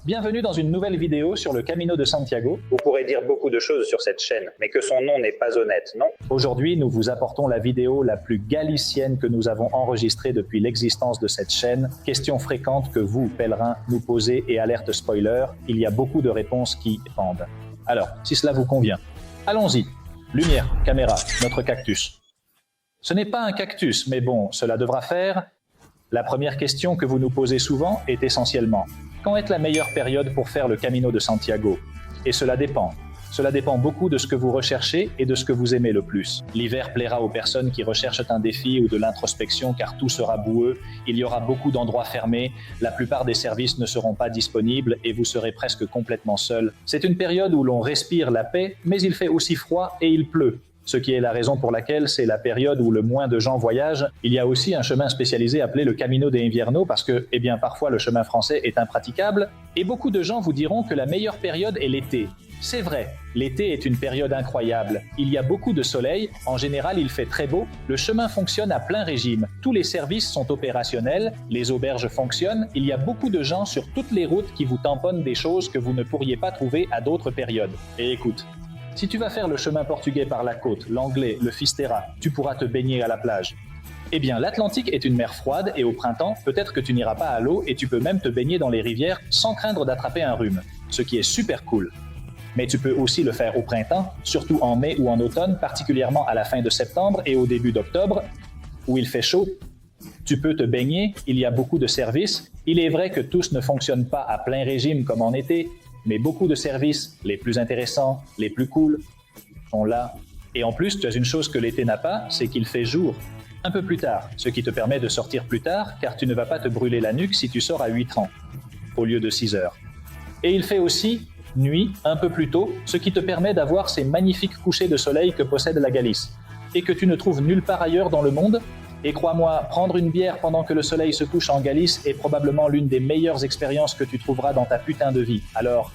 Bienvenue dans une nouvelle vidéo sur le Camino de Santiago. Vous pourrez dire beaucoup de choses sur cette chaîne, mais que son nom n'est pas honnête, non? Aujourd'hui, nous vous apportons la vidéo la plus galicienne que nous avons enregistrée depuis l'existence de cette chaîne. Questions fréquentes que vous, pèlerins, nous posez et alerte spoiler, il y a beaucoup de réponses qui pendent. Alors, si cela vous convient, allons-y. Lumière, caméra, notre cactus. Ce n'est pas un cactus, mais bon, cela devra faire. La première question que vous nous posez souvent est essentiellement: quand est la meilleure période pour faire le Camino de Santiago? Et cela dépend. Cela dépend beaucoup de ce que vous recherchez et de ce que vous aimez le plus. L'hiver plaira aux personnes qui recherchent un défi ou de l'introspection car tout sera boueux, il y aura beaucoup d'endroits fermés, la plupart des services ne seront pas disponibles et vous serez presque complètement seul. C'est une période où l'on respire la paix, mais il fait aussi froid et il pleut. Ce qui est la raison pour laquelle c'est la période où le moins de gens voyagent. Il y a aussi un chemin spécialisé appelé le Camino de Invierno parce que, parfois le chemin français est impraticable. Et beaucoup de gens vous diront que la meilleure période est l'été. C'est vrai, l'été est une période incroyable. Il y a beaucoup de soleil, en général il fait très beau, le chemin fonctionne à plein régime. Tous les services sont opérationnels, les auberges fonctionnent, il y a beaucoup de gens sur toutes les routes qui vous tamponnent des choses que vous ne pourriez pas trouver à d'autres périodes. Et écoute, si tu vas faire le chemin portugais par la côte, l'anglais, le Fisterra, tu pourras te baigner à la plage. L'Atlantique est une mer froide et au printemps, peut-être que tu n'iras pas à l'eau et tu peux même te baigner dans les rivières sans craindre d'attraper un rhume, ce qui est super cool. Mais tu peux aussi le faire au printemps, surtout en mai ou en automne, particulièrement à la fin de septembre et au début d'octobre, où il fait chaud. Tu peux te baigner, il y a beaucoup de services. Il est vrai que tous ne fonctionnent pas à plein régime comme en été, mais beaucoup de services, les plus intéressants, les plus cool, sont là. Et en plus, tu as une chose que l'été n'a pas, c'est qu'il fait jour. Un peu plus tard, ce qui te permet de sortir plus tard, car tu ne vas pas te brûler la nuque si tu sors à 8h30, au lieu de 6h. Et il fait aussi nuit, un peu plus tôt, ce qui te permet d'avoir ces magnifiques couchers de soleil que possède la Galice, et que tu ne trouves nulle part ailleurs dans le monde. Et crois-moi, prendre une bière pendant que le soleil se couche en Galice est probablement l'une des meilleures expériences que tu trouveras dans ta putain de vie. Alors,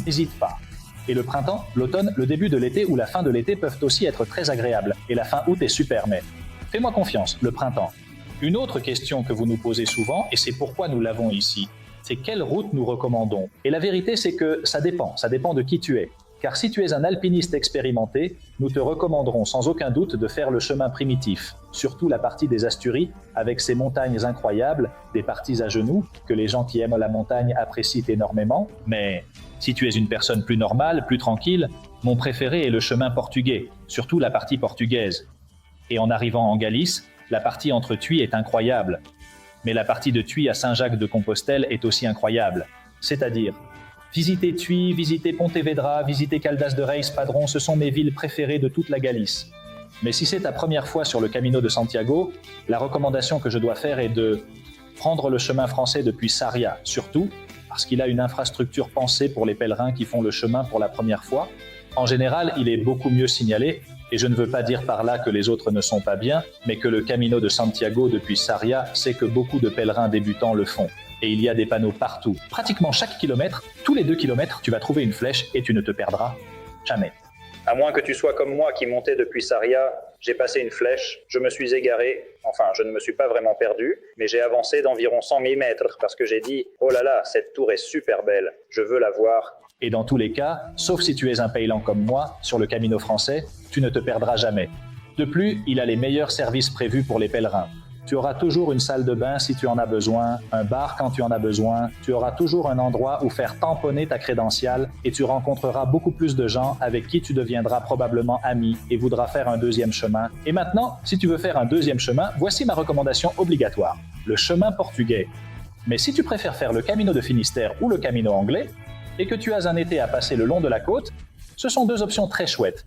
n'hésite pas. Et le printemps, l'automne, le début de l'été ou la fin de l'été peuvent aussi être très agréables. Et la fin août est super, mais fais-moi confiance, le printemps. Une autre question que vous nous posez souvent, et c'est pourquoi nous l'avons ici, c'est quelle route nous recommandons. Et la vérité, c'est que ça dépend de qui tu es. Car si tu es un alpiniste expérimenté, nous te recommanderons sans aucun doute de faire le chemin primitif, surtout la partie des Asturies, avec ses montagnes incroyables, des parties à genoux, que les gens qui aiment la montagne apprécient énormément. Mais si tu es une personne plus normale, plus tranquille, mon préféré est le chemin portugais, surtout la partie portugaise. Et en arrivant en Galice, la partie entre Tuy est incroyable. Mais la partie de Tuy à Saint-Jacques-de-Compostelle est aussi incroyable. C'est-à-dire, visiter Tuy, visiter Pontevedra, visiter Caldas de Reis, Padrón, ce sont mes villes préférées de toute la Galice. Mais si c'est ta première fois sur le Camino de Santiago, la recommandation que je dois faire est de prendre le chemin français depuis Sarria, surtout parce qu'il a une infrastructure pensée pour les pèlerins qui font le chemin pour la première fois. En général, il est beaucoup mieux signalé, et je ne veux pas dire par là que les autres ne sont pas bien, mais que le Camino de Santiago depuis Sarria, c'est que beaucoup de pèlerins débutants le font. Et il y a des panneaux partout. Pratiquement chaque kilomètre, tous les 2 kilomètres, tu vas trouver une flèche et tu ne te perdras jamais. À moins que tu sois comme moi qui montais depuis Sarria, j'ai passé une flèche, je me suis égaré, enfin je ne me suis pas vraiment perdu, mais j'ai avancé d'environ 100 000 mètres parce que j'ai dit « Oh là là, cette tour est super belle, je veux la voir ». Et dans tous les cas, sauf si tu es un pèlerin comme moi, sur le Camino français, tu ne te perdras jamais. De plus, il a les meilleurs services prévus pour les pèlerins. Tu auras toujours une salle de bain si tu en as besoin, un bar quand tu en as besoin, tu auras toujours un endroit où faire tamponner ta crédentiale et tu rencontreras beaucoup plus de gens avec qui tu deviendras probablement ami et voudras faire un deuxième chemin. Et maintenant, si tu veux faire un deuxième chemin, voici ma recommandation obligatoire, le chemin portugais. Mais si tu préfères faire le Camino de Finistère ou le Camino anglais, et que tu as un été à passer le long de la côte, ce sont 2 options très chouettes.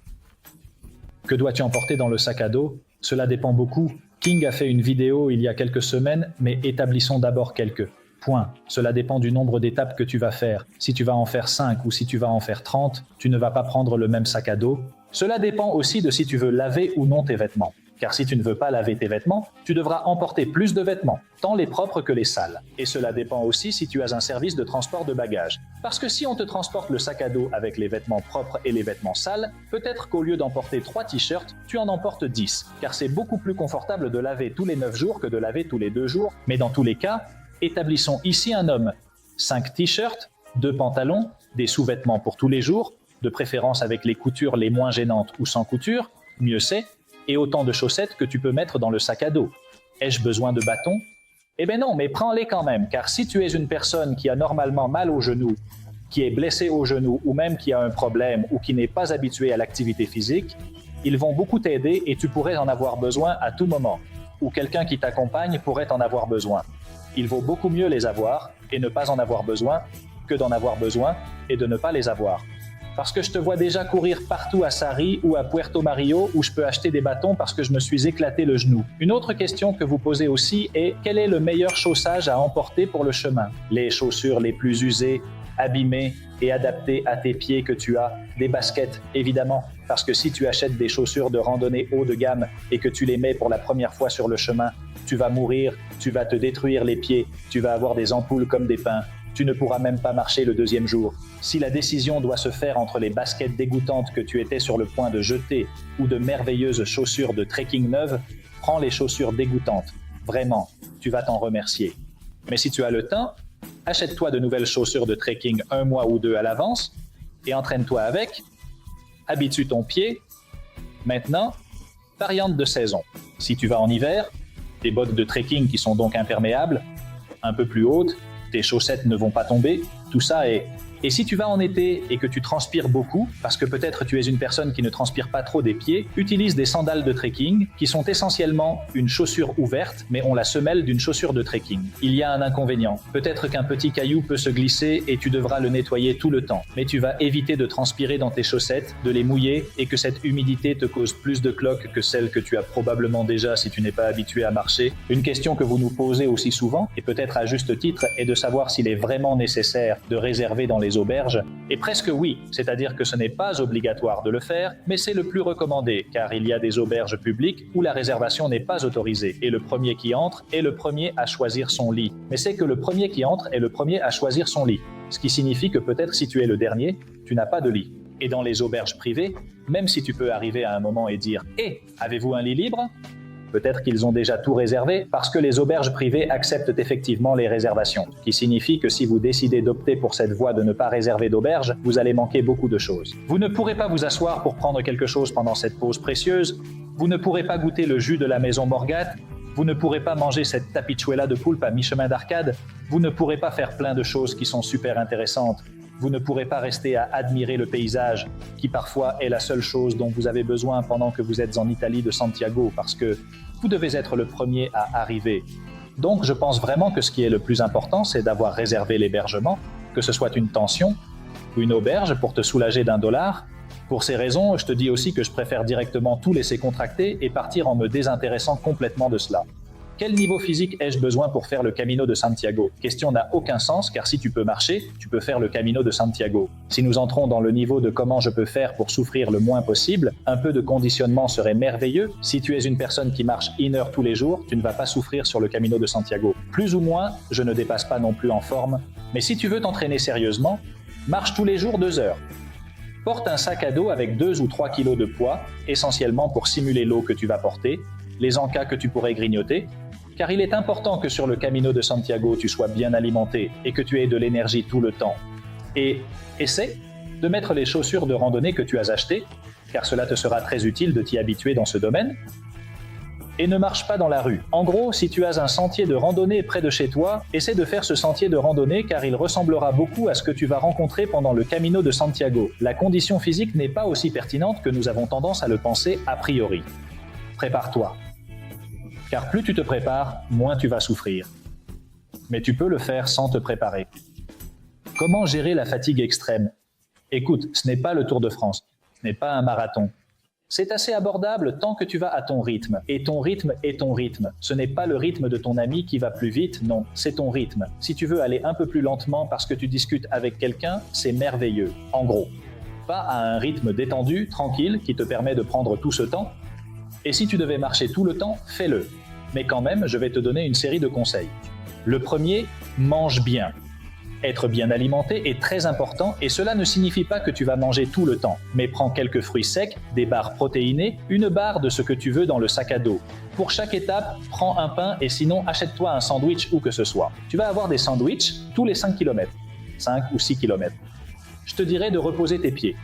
Que dois-tu emporter dans le sac à dos? Cela dépend beaucoup. King a fait une vidéo il y a quelques semaines, mais établissons d'abord quelques points. Cela dépend du nombre d'étapes que tu vas faire. Si tu vas en faire 5 ou si tu vas en faire 30, tu ne vas pas prendre le même sac à dos. Cela dépend aussi de si tu veux laver ou non tes vêtements. Car si tu ne veux pas laver tes vêtements, tu devras emporter plus de vêtements, tant les propres que les sales. Et cela dépend aussi si tu as un service de transport de bagages. Parce que si on te transporte le sac à dos avec les vêtements propres et les vêtements sales, peut-être qu'au lieu d'emporter 3 t-shirts, tu en emportes 10. Car c'est beaucoup plus confortable de laver tous les 9 jours que de laver tous les 2 jours. Mais dans tous les cas, établissons ici un homme. 5 t-shirts, 2 pantalons, des sous-vêtements pour tous les jours, de préférence avec les coutures les moins gênantes ou sans couture, mieux c'est, et autant de chaussettes que tu peux mettre dans le sac à dos. Ai-je besoin de bâtons? Eh bien non, mais prends-les quand même, car si tu es une personne qui a normalement mal au genou, qui est blessée au genou ou même qui a un problème ou qui n'est pas habituée à l'activité physique, ils vont beaucoup t'aider et tu pourrais en avoir besoin à tout moment. Ou quelqu'un qui t'accompagne pourrait en avoir besoin. Il vaut beaucoup mieux les avoir et ne pas en avoir besoin que d'en avoir besoin et de ne pas les avoir. Parce que je te vois déjà courir partout à Sarri ou à Puerto Mario où je peux acheter des bâtons parce que je me suis éclaté le genou. Une autre question que vous posez aussi est quel est le meilleur chaussage à emporter pour le chemin? Les chaussures les plus usées, abîmées et adaptées à tes pieds que tu as, des baskets évidemment, parce que si tu achètes des chaussures de randonnée haut de gamme et que tu les mets pour la première fois sur le chemin, tu vas mourir, tu vas te détruire les pieds, tu vas avoir des ampoules comme des pins. Tu ne pourras même pas marcher le 2e jour. Si la décision doit se faire entre les baskets dégoûtantes que tu étais sur le point de jeter ou de merveilleuses chaussures de trekking neuves, prends les chaussures dégoûtantes. Vraiment, tu vas t'en remercier. Mais si tu as le temps, achète-toi de nouvelles chaussures de trekking 1 mois ou 2 à l'avance et entraîne-toi avec. Habitue ton pied. Maintenant, variante de saison. Si tu vas en hiver, des bottes de trekking qui sont donc imperméables, un peu plus hautes, tes chaussettes ne vont pas tomber, tout ça est... Et si tu vas en été et que tu transpires beaucoup, parce que peut-être tu es une personne qui ne transpire pas trop des pieds, utilise des sandales de trekking qui sont essentiellement une chaussure ouverte, mais ont la semelle d'une chaussure de trekking. Il y a un inconvénient. Peut-être qu'un petit caillou peut se glisser et tu devras le nettoyer tout le temps. Mais tu vas éviter de transpirer dans tes chaussettes, de les mouiller et que cette humidité te cause plus de cloques que celle que tu as probablement déjà si tu n'es pas habitué à marcher. Une question que vous nous posez aussi souvent, et peut-être à juste titre, est de savoir s'il est vraiment nécessaire de réserver dans les auberges, et presque oui, c'est-à-dire que ce n'est pas obligatoire de le faire, mais c'est le plus recommandé, car il y a des auberges publiques où la réservation n'est pas autorisée, et le premier qui entre est le premier à choisir son lit. Mais c'est que le premier qui entre est le premier à choisir son lit, ce qui signifie que peut-être si tu es le dernier, tu n'as pas de lit. Et dans les auberges privées, même si tu peux arriver à un moment et dire « Eh, avez-vous un lit libre ?» Peut-être qu'ils ont déjà tout réservé parce que les auberges privées acceptent effectivement les réservations, ce qui signifie que si vous décidez d'opter pour cette voie de ne pas réserver d'auberge, vous allez manquer beaucoup de choses. Vous ne pourrez pas vous asseoir pour prendre quelque chose pendant cette pause précieuse, vous ne pourrez pas goûter le jus de la maison Morgat, vous ne pourrez pas manger cette tapichuela de poulpe à mi-chemin d'arcade, vous ne pourrez pas faire plein de choses qui sont super intéressantes. Vous ne pourrez pas rester à admirer le paysage, qui parfois est la seule chose dont vous avez besoin pendant que vous êtes en Italie de Santiago, parce que vous devez être le premier à arriver. Donc je pense vraiment que ce qui est le plus important, c'est d'avoir réservé l'hébergement, que ce soit une pension ou une auberge pour te soulager d'$1. Pour ces raisons, je te dis aussi que je préfère directement tout laisser contracter et partir en me désintéressant complètement de cela. Quel niveau physique ai-je besoin pour faire le Camino de Santiago? Question n'a aucun sens car si tu peux marcher, tu peux faire le Camino de Santiago. Si nous entrons dans le niveau de comment je peux faire pour souffrir le moins possible, un peu de conditionnement serait merveilleux. Si tu es une personne qui marche 1 heure tous les jours, tu ne vas pas souffrir sur le Camino de Santiago. Plus ou moins, je ne dépasse pas non plus en forme, mais si tu veux t'entraîner sérieusement, marche tous les jours 2 heures. Porte un sac à dos avec 2 ou 3 kilos de poids, essentiellement pour simuler l'eau que tu vas porter, les encas que tu pourrais grignoter, car il est important que sur le Camino de Santiago, tu sois bien alimenté et que tu aies de l'énergie tout le temps. Et essaie de mettre les chaussures de randonnée que tu as achetées, car cela te sera très utile de t'y habituer dans ce domaine. Et ne marche pas dans la rue. En gros, si tu as un sentier de randonnée près de chez toi, essaie de faire ce sentier de randonnée car il ressemblera beaucoup à ce que tu vas rencontrer pendant le Camino de Santiago. La condition physique n'est pas aussi pertinente que nous avons tendance à le penser a priori. Prépare-toi. Car plus tu te prépares, moins tu vas souffrir. Mais tu peux le faire sans te préparer. Comment gérer la fatigue extrême? Écoute, ce n'est pas le Tour de France, ce n'est pas un marathon. C'est assez abordable tant que tu vas à ton rythme. Et ton rythme est ton rythme. Ce n'est pas le rythme de ton ami qui va plus vite, non, c'est ton rythme. Si tu veux aller un peu plus lentement parce que tu discutes avec quelqu'un, c'est merveilleux. En gros, pas à un rythme détendu, tranquille, qui te permet de prendre tout ce temps. Et si tu devais marcher tout le temps, fais-le. Mais quand même, je vais te donner une série de conseils. Le premier, mange bien. Être bien alimenté est très important et cela ne signifie pas que tu vas manger tout le temps, mais prends quelques fruits secs, des barres protéinées, une barre de ce que tu veux dans le sac à dos. Pour chaque étape, prends un pain et sinon achète-toi un sandwich où que ce soit. Tu vas avoir des sandwichs tous les 5 km. 5 ou 6 km. Je te dirais de reposer tes pieds.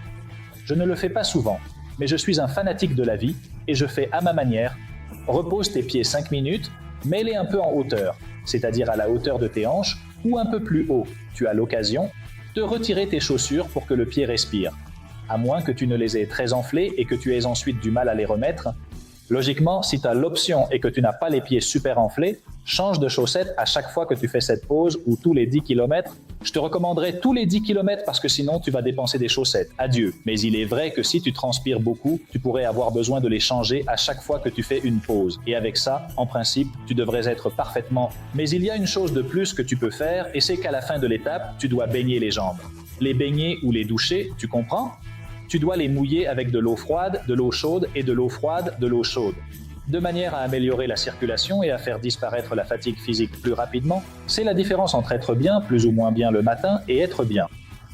Je ne le fais pas souvent, mais je suis un fanatique de la vie et je fais à ma manière. Repose tes pieds 5 minutes, mets-les un peu en hauteur, c'est-à-dire à la hauteur de tes hanches ou un peu plus haut. Tu as l'occasion de retirer tes chaussures pour que le pied respire. À moins que tu ne les aies très enflées et que tu aies ensuite du mal à les remettre. Logiquement, si tu as l'option et que tu n'as pas les pieds super enflés, change de chaussettes à chaque fois que tu fais cette pause ou tous les 10 km. Je te recommanderais tous les 10 km parce que sinon tu vas dépenser des chaussettes. Adieu. Mais il est vrai que si tu transpires beaucoup, tu pourrais avoir besoin de les changer à chaque fois que tu fais une pause. Et avec ça, en principe, tu devrais être parfaitement. Mais il y a une chose de plus que tu peux faire et c'est qu'à la fin de l'étape, tu dois baigner les jambes. Les baigner ou les doucher, tu comprends ? Tu dois les mouiller avec de l'eau froide, de l'eau chaude et de l'eau froide, de l'eau chaude. De manière à améliorer la circulation et à faire disparaître la fatigue physique plus rapidement, c'est la différence entre être bien, plus ou moins bien le matin, et être bien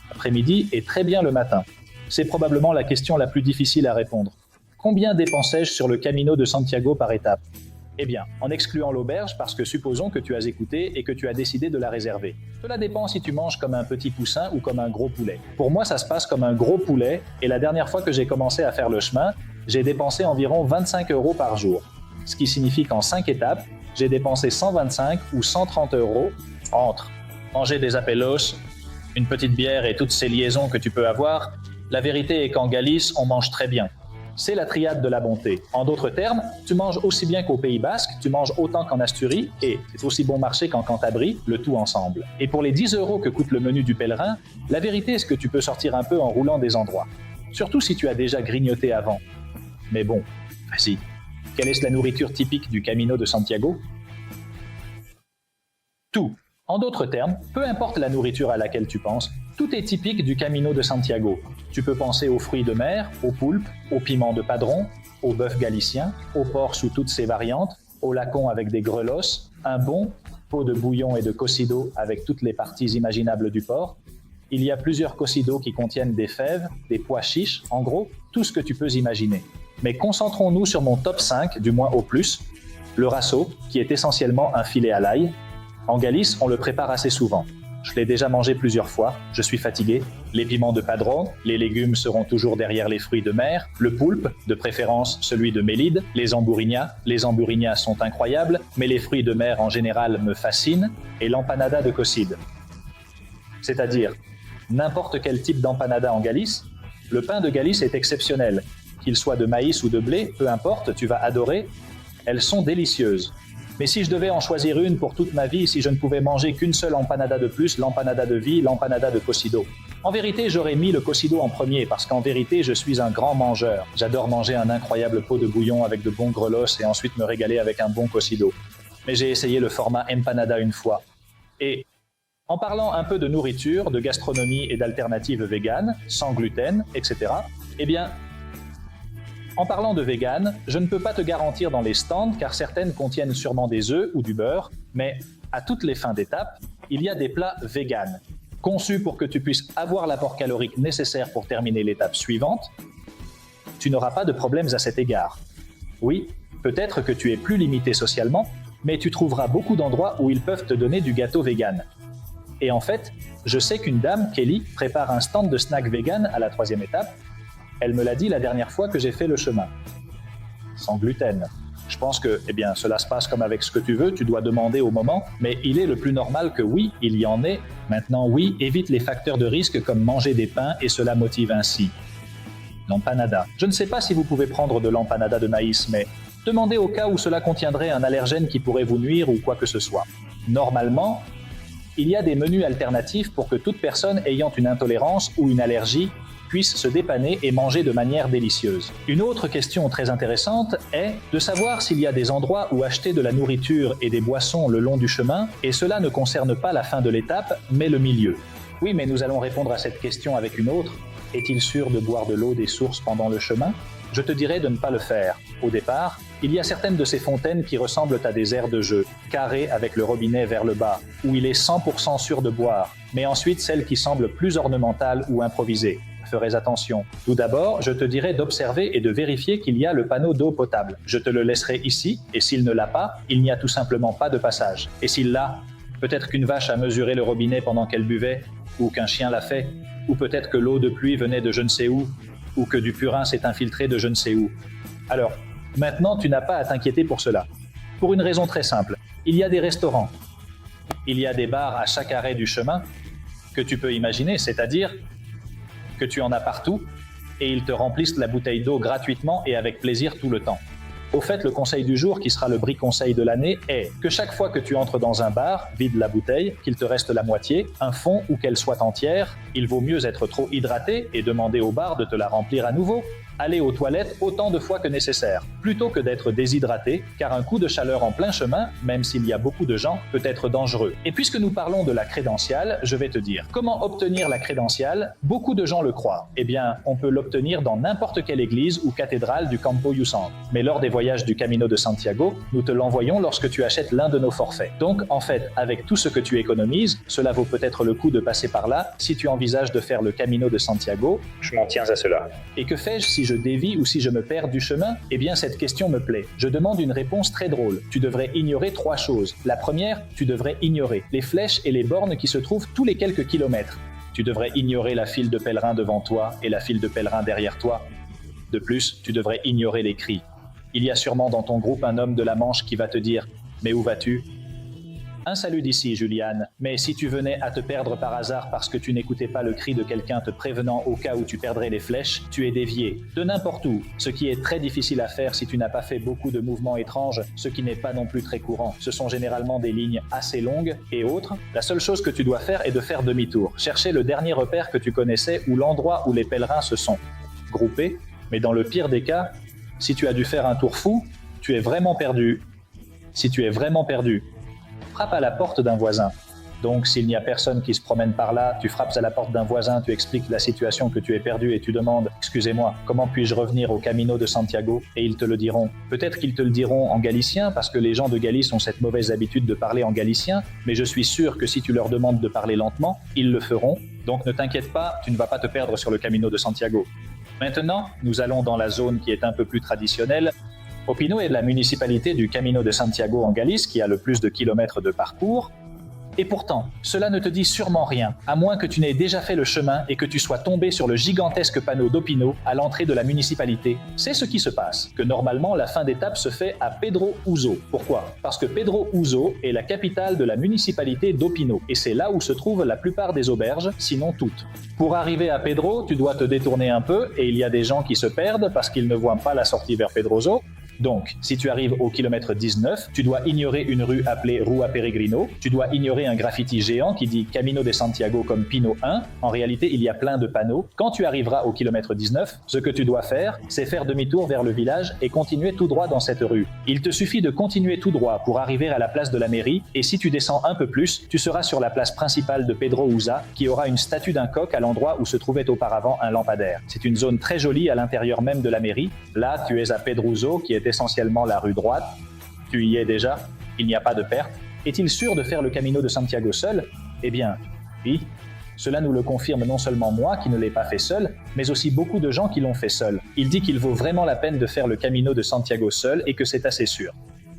après-midi et très bien le matin. C'est probablement la question la plus difficile à répondre. Combien dépensais-je sur le Camino de Santiago par étape ? Eh bien, en excluant l'auberge, parce que supposons que tu as écouté et que tu as décidé de la réserver. Cela dépend si tu manges comme un petit poussin ou comme un gros poulet. Pour moi, ça se passe comme un gros poulet, et la dernière fois que j'ai commencé à faire le chemin, j'ai dépensé environ 25 € par jour. Ce qui signifie qu'en 5 étapes, j'ai dépensé 125 ou 130 € entre manger des apelos, une petite bière et toutes ces liaisons que tu peux avoir. La vérité est qu'en Galice, on mange très bien. C'est la triade de la bonté. En d'autres termes, tu manges aussi bien qu'au Pays Basque, tu manges autant qu'en Asturie, et c'est aussi bon marché qu'en Cantabrie, le tout ensemble. Et pour les 10 € que coûte le menu du pèlerin, la vérité est que tu peux sortir un peu en roulant des endroits. Surtout si tu as déjà grignoté avant. Mais bon, vas-y. Quelle est la nourriture typique du Camino de Santiago ? Tout. En d'autres termes, peu importe la nourriture à laquelle tu penses, tout est typique du Camino de Santiago. Tu peux penser aux fruits de mer, aux poulpes, aux piments de padron, au bœuf galicien, au porc sous toutes ses variantes, au lacon avec des grelots, un bon pot de bouillon et de cocido avec toutes les parties imaginables du porc. Il y a plusieurs cocidos qui contiennent des fèves, des pois chiches, en gros, tout ce que tu peux imaginer. Mais concentrons-nous sur mon top 5, du moins au plus, le rasso, qui est essentiellement un filet à l'ail. En Galice, on le prépare assez souvent. Je l'ai déjà mangé plusieurs fois, je suis fatigué. Les piments de padron, les légumes seront toujours derrière les fruits de mer, le poulpe, de préférence celui de Mélide, les amburiñas sont incroyables, mais les fruits de mer en général me fascinent, et l'empanada de cocide. C'est-à-dire, n'importe quel type d'empanada en Galice, le pain de Galice est exceptionnel. Qu'il soit de maïs ou de blé, peu importe, tu vas adorer, elles sont délicieuses. Mais si je devais en choisir une pour toute ma vie, si je ne pouvais manger qu'une seule empanada de plus, l'empanada de vie, l'empanada de cocido. En vérité, j'aurais mis le cocido en premier parce qu'en vérité, je suis un grand mangeur. J'adore manger un incroyable pot de bouillon avec de bons grelots et ensuite me régaler avec un bon cocido. Mais j'ai essayé le format empanada une fois. Et en parlant un peu de nourriture, de gastronomie et d'alternatives véganes, sans gluten, etc., eh bien, en parlant de vegan, je ne peux pas te garantir dans les stands car certaines contiennent sûrement des œufs ou du beurre, mais à toutes les fins d'étape, il y a des plats vegan, conçus pour que tu puisses avoir l'apport calorique nécessaire pour terminer l'étape suivante. Tu n'auras pas de problèmes à cet égard. Oui, peut-être que tu es plus limité socialement, mais tu trouveras beaucoup d'endroits où ils peuvent te donner du gâteau vegan. Et en fait, je sais qu'une dame, Kelly, prépare un stand de snacks vegan à la 3e étape. Elle me l'a dit la dernière fois que j'ai fait le chemin. Sans gluten. Je pense que, cela se passe comme avec ce que tu veux, tu dois demander au moment, mais il est le plus normal que oui, il y en ait. Maintenant, oui, évite les facteurs de risque comme manger des pains et cela motive ainsi. L'empanada. Je ne sais pas si vous pouvez prendre de l'empanada de maïs, mais demandez au cas où cela contiendrait un allergène qui pourrait vous nuire ou quoi que ce soit. Normalement, il y a des menus alternatifs pour que toute personne ayant une intolérance ou une allergie puisse se dépanner et manger de manière délicieuse. Une autre question très intéressante est de savoir s'il y a des endroits où acheter de la nourriture et des boissons le long du chemin, et cela ne concerne pas la fin de l'étape, mais le milieu. Oui, mais nous allons répondre à cette question avec une autre. Est-il sûr de boire de l'eau des sources pendant le chemin ? Je te dirais de ne pas le faire. Au départ, il y a certaines de ces fontaines qui ressemblent à des aires de jeu, carrées avec le robinet vers le bas, où il est 100% sûr de boire, mais ensuite celles qui semblent plus ornementales ou improvisées. Ferez attention. Tout d'abord, je te dirais d'observer et de vérifier qu'il y a le panneau d'eau potable. Je te le laisserai ici, et s'il ne l'a pas, il n'y a tout simplement pas de passage. Et s'il l'a, peut-être qu'une vache a mesuré le robinet pendant qu'elle buvait. ou qu'un chien l'a fait, ou peut-être que l'eau de pluie venait de je ne sais où, ou que du purin s'est infiltré de je ne sais où. Alors, maintenant, tu n'as pas à t'inquiéter pour cela. Pour une raison très simple, il y a des restaurants, il y a des bars à chaque arrêt du chemin que tu peux imaginer, c'est-à-dire que tu en as partout et ils te remplissent la bouteille d'eau gratuitement et avec plaisir tout le temps. Au fait, le conseil du jour, qui sera le brie conseil de l'année, est que chaque fois que tu entres dans un bar, vide la bouteille, qu'il te reste la moitié, un fond ou qu'elle soit entière, il vaut mieux être trop hydraté et demander au bar de te la remplir à nouveau. Aller aux toilettes autant de fois que nécessaire, plutôt que d'être déshydraté, car un coup de chaleur en plein chemin, même s'il y a beaucoup de gens, peut être dangereux. Et puisque nous parlons de la crédentiale, je vais te dire, comment obtenir la crédentiale? Beaucoup de gens le croient. Eh bien, on peut l'obtenir dans n'importe quelle église ou cathédrale du Campo Youssant. Mais lors des voyages du Camino de Santiago, nous te l'envoyons lorsque tu achètes l'un de nos forfaits. Donc, en fait, avec tout ce que tu économises, cela vaut peut-être le coup de passer par là si tu envisages de faire le Camino de Santiago. Je m'en tiens à cela. Et que fais-je si je dévie ou si je me perds du chemin? Eh bien, cette question me plaît. Je demande une réponse très drôle. Tu devrais ignorer 3 choses. La première, tu devrais ignorer les flèches et les bornes qui se trouvent tous les quelques kilomètres. Tu devrais ignorer la file de pèlerins devant toi et la file de pèlerins derrière toi. De plus, tu devrais ignorer les cris. Il y a sûrement dans ton groupe un homme de la Manche qui va te dire « Mais où vas-tu » Un salut d'ici, Juliane. Mais si tu venais à te perdre par hasard parce que tu n'écoutais pas le cri de quelqu'un te prévenant au cas où tu perdrais les flèches, tu es dévié, de n'importe où, ce qui est très difficile à faire si tu n'as pas fait beaucoup de mouvements étranges, ce qui n'est pas non plus très courant. Ce sont généralement des lignes assez longues et autres. La seule chose que tu dois faire est de faire demi-tour. Chercher le dernier repère que tu connaissais ou l'endroit où les pèlerins se sont groupés. Mais dans le pire des cas, si tu as dû faire un tour fou, tu es vraiment perdu. Si tu es vraiment perdu, frappe à la porte d'un voisin. Donc, s'il n'y a personne qui se promène par là, tu frappes à la porte d'un voisin, tu expliques la situation que tu es perdu et tu demandes « Excusez-moi, comment puis-je revenir au Camino de Santiago ?» Et ils te le diront. Peut-être qu'ils te le diront en galicien, parce que les gens de Galice ont cette mauvaise habitude de parler en galicien, mais je suis sûr que si tu leur demandes de parler lentement, ils le feront. Donc, ne t'inquiète pas, tu ne vas pas te perdre sur le Camino de Santiago. Maintenant, nous allons dans la zone qui est un peu plus traditionnelle. Opino est la municipalité du Camino de Santiago en Galice qui a le plus de kilomètres de parcours. Et pourtant, cela ne te dit sûrement rien, à moins que tu n'aies déjà fait le chemin et que tu sois tombé sur le gigantesque panneau d'Opino à l'entrée de la municipalité. C'est ce qui se passe, que normalement la fin d'étape se fait à Pedro Uso. Pourquoi? Parce que Pedro Uso est la capitale de la municipalité d'Opino, et c'est là où se trouvent la plupart des auberges, sinon toutes. Pour arriver à Pedro, tu dois te détourner un peu, et il y a des gens qui se perdent parce qu'ils ne voient pas la sortie vers Pedroso. Donc, si tu arrives au kilomètre 19, tu dois ignorer une rue appelée Rua Peregrino, tu dois ignorer un graffiti géant qui dit Camino de Santiago comme Pino 1. En réalité, il y a plein de panneaux. Quand tu arriveras au kilomètre 19, ce que tu dois faire, c'est faire demi-tour vers le village et continuer tout droit dans cette rue. Il te suffit de continuer tout droit pour arriver à la place de la mairie, et si tu descends un peu plus, tu seras sur la place principale de Pedro Usa, qui aura une statue d'un coq à l'endroit où se trouvait auparavant un lampadaire. C'est une zone très jolie à l'intérieur même de la mairie. Là, tu es à Pedruso, qui est essentiellement la rue droite. Tu y es déjà, il n'y a pas de perte. Est-il sûr de faire le Camino de Santiago seul? Eh bien, oui. Cela nous le confirme non seulement moi qui ne l'ai pas fait seul, mais aussi beaucoup de gens qui l'ont fait seul. Il dit qu'il vaut vraiment la peine de faire le Camino de Santiago seul et que c'est assez sûr.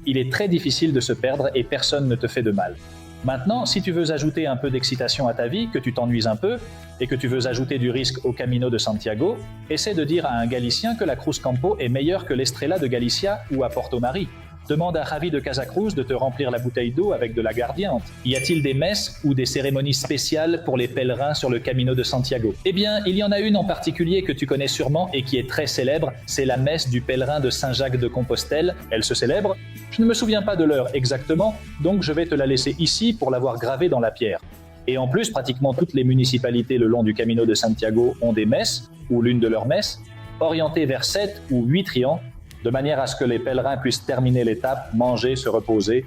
Il est très difficile de se perdre et personne ne te fait de mal. Maintenant, si tu veux ajouter un peu d'excitation à ta vie, que tu t'ennuies un peu, et que tu veux ajouter du risque au Camino de Santiago, essaie de dire à un Galicien que la Cruz Campo est meilleure que l'Estrella de Galicia ou à Porto Mari. Demande à Javi de Casacruz de te remplir la bouteille d'eau avec de la gardiante. Y a-t-il des messes ou des cérémonies spéciales pour les pèlerins sur le Camino de Santiago? Eh bien, il y en a une en particulier que tu connais sûrement et qui est très célèbre, c'est la messe du pèlerin de Saint-Jacques de Compostelle. Elle se célèbre? Je ne me souviens pas de l'heure exactement, donc je vais te la laisser ici pour l'avoir gravée dans la pierre. Et en plus, pratiquement toutes les municipalités le long du Camino de Santiago ont des messes, ou l'une de leurs messes, orientées vers 7 ou 8 triangles, de manière à ce que les pèlerins puissent terminer l'étape, manger, se reposer,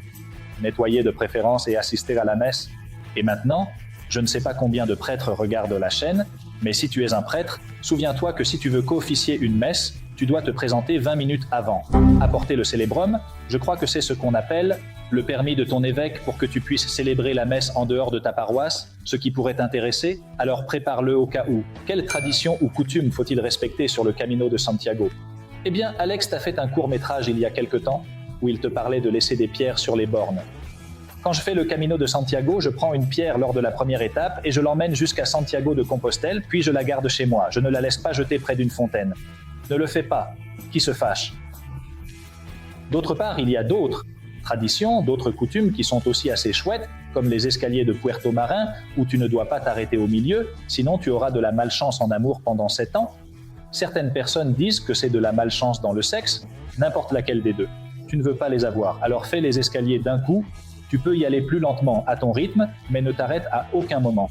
nettoyer de préférence et assister à la messe. Et maintenant, je ne sais pas combien de prêtres regardent la chaîne, mais si tu es un prêtre, souviens-toi que si tu veux co-officier une messe, tu dois te présenter 20 minutes avant. Apporter le célébrum, je crois que c'est ce qu'on appelle le permis de ton évêque pour que tu puisses célébrer la messe en dehors de ta paroisse, ce qui pourrait t'intéresser, alors prépare-le au cas où. Quelle tradition ou coutume faut-il respecter sur le Camino de Santiago? Eh bien, Alex t'a fait un court-métrage il y a quelque temps où il te parlait de laisser des pierres sur les bornes. Quand je fais le Camino de Santiago, je prends une pierre lors de la première étape et je l'emmène jusqu'à Santiago de Compostelle, puis je la garde chez moi. Je ne la laisse pas jeter près d'une fontaine. Ne le fais pas. Qui se fâche? D'autre part, il y a d'autres traditions, d'autres coutumes qui sont aussi assez chouettes, comme les escaliers de Puerto Marin, où tu ne dois pas t'arrêter au milieu, sinon tu auras de la malchance en amour pendant 7 ans. Certaines personnes disent que c'est de la malchance dans le sexe, n'importe laquelle des deux. Tu ne veux pas les avoir, alors fais les escaliers d'un coup. Tu peux y aller plus lentement à ton rythme, mais ne t'arrête à aucun moment.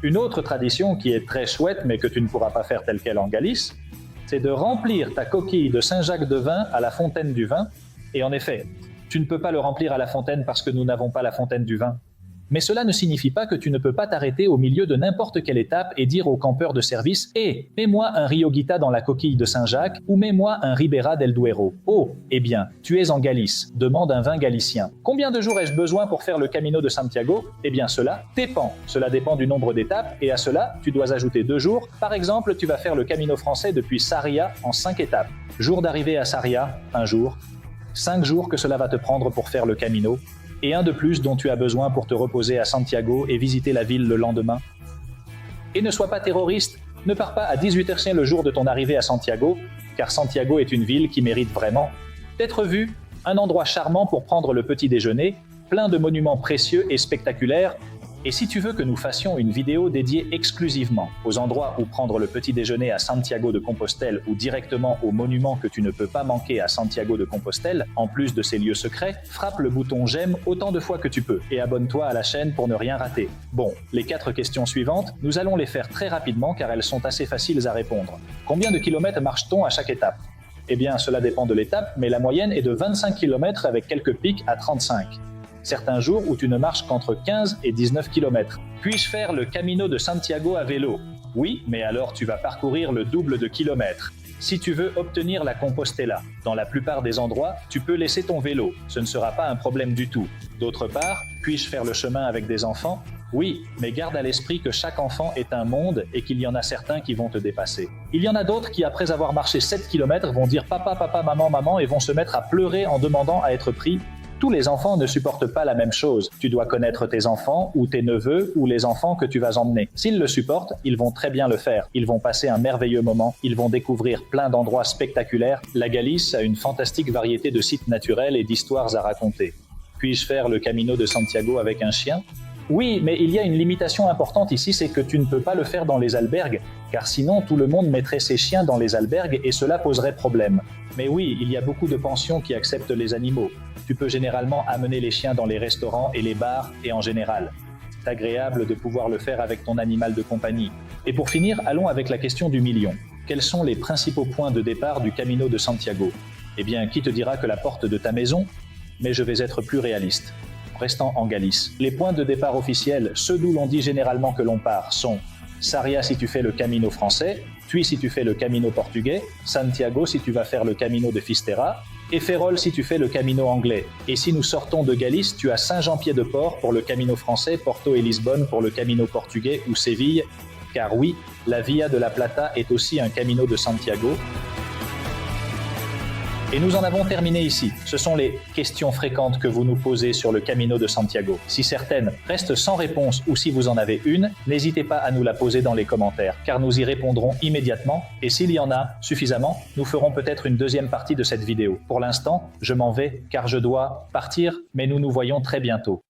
Une autre tradition qui est très chouette, mais que tu ne pourras pas faire telle qu'elle en Galice, c'est de remplir ta coquille de Saint-Jacques de vin à la fontaine du vin. Et en effet, tu ne peux pas le remplir à la fontaine parce que nous n'avons pas la fontaine du vin. Mais cela ne signifie pas que tu ne peux pas t'arrêter au milieu de n'importe quelle étape et dire au campeur de service « Eh, mets-moi un Rio Guita dans la coquille de Saint-Jacques ou mets-moi un Ribera del Duero. » Oh, eh bien, tu es en Galice, demande un vin galicien. Combien de jours ai-je besoin pour faire le Camino de Santiago? Eh bien, cela dépend. Cela dépend du nombre d'étapes et à cela, tu dois ajouter 2 jours. Par exemple, tu vas faire le Camino français depuis Sarria en 5 étapes. Jour d'arrivée à Sarria, 1 jour. 5 jours que cela va te prendre pour faire le Camino. Et un de plus dont tu as besoin pour te reposer à Santiago et visiter la ville le lendemain. Et ne sois pas terroriste, ne pars pas à 18h le jour de ton arrivée à Santiago, car Santiago est une ville qui mérite vraiment d'être vue, un endroit charmant pour prendre le petit déjeuner, plein de monuments précieux et spectaculaires. Et si tu veux que nous fassions une vidéo dédiée exclusivement aux endroits où prendre le petit déjeuner à Santiago de Compostelle ou directement aux monuments que tu ne peux pas manquer à Santiago de Compostelle, en plus de ces lieux secrets, frappe le bouton j'aime autant de fois que tu peux et abonne-toi à la chaîne pour ne rien rater. Bon, les 4 questions suivantes, nous allons les faire très rapidement car elles sont assez faciles à répondre. Combien de kilomètres marche-t-on à chaque étape? Eh bien, cela dépend de l'étape, mais la moyenne est de 25 km avec quelques pics à 35. Certains jours où tu ne marches qu'entre 15 et 19 km. Puis-je faire le Camino de Santiago à vélo? Oui, mais alors tu vas parcourir le double de kilomètres. Si tu veux obtenir la Compostela, dans la plupart des endroits, tu peux laisser ton vélo. Ce ne sera pas un problème du tout. D'autre part, puis-je faire le chemin avec des enfants? Oui, mais garde à l'esprit que chaque enfant est un monde et qu'il y en a certains qui vont te dépasser. Il y en a d'autres qui, après avoir marché 7 km, vont dire « papa, papa, maman, maman » et vont se mettre à pleurer en demandant à être pris. Tous les enfants ne supportent pas la même chose. Tu dois connaître tes enfants ou tes neveux ou les enfants que tu vas emmener. S'ils le supportent, ils vont très bien le faire. Ils vont passer un merveilleux moment. Ils vont découvrir plein d'endroits spectaculaires. La Galice a une fantastique variété de sites naturels et d'histoires à raconter. Puis-je faire le Camino de Santiago avec un chien? Oui, mais il y a une limitation importante ici, c'est que tu ne peux pas le faire dans les albergues, car sinon tout le monde mettrait ses chiens dans les albergues et cela poserait problème. Mais oui, il y a beaucoup de pensions qui acceptent les animaux. Tu peux généralement amener les chiens dans les restaurants et les bars et en général. C'est agréable de pouvoir le faire avec ton animal de compagnie. Et pour finir, allons avec la question du million. Quels sont les principaux points de départ du Camino de Santiago? Eh bien, qui te dira que la porte de ta maison? Mais je vais être plus réaliste. Restant en Galice. Les points de départ officiels, ceux d'où l'on dit généralement que l'on part, sont Sarria si tu fais le Camino français, Tui si tu fais le Camino portugais, Santiago si tu vas faire le Camino de Fisterra, et Ferrol si tu fais le Camino anglais. Et si nous sortons de Galice, tu as Saint-Jean-Pied-de-Port pour le Camino français, Porto et Lisbonne pour le Camino portugais ou Séville, car oui, la Via de la Plata est aussi un Camino de Santiago. Et nous en avons terminé ici. Ce sont les questions fréquentes que vous nous posez sur le Camino de Santiago. Si certaines restent sans réponse ou si vous en avez une, n'hésitez pas à nous la poser dans les commentaires, car nous y répondrons immédiatement. Et s'il y en a suffisamment, nous ferons peut-être une deuxième partie de cette vidéo. Pour l'instant, je m'en vais car je dois partir, mais nous nous voyons très bientôt.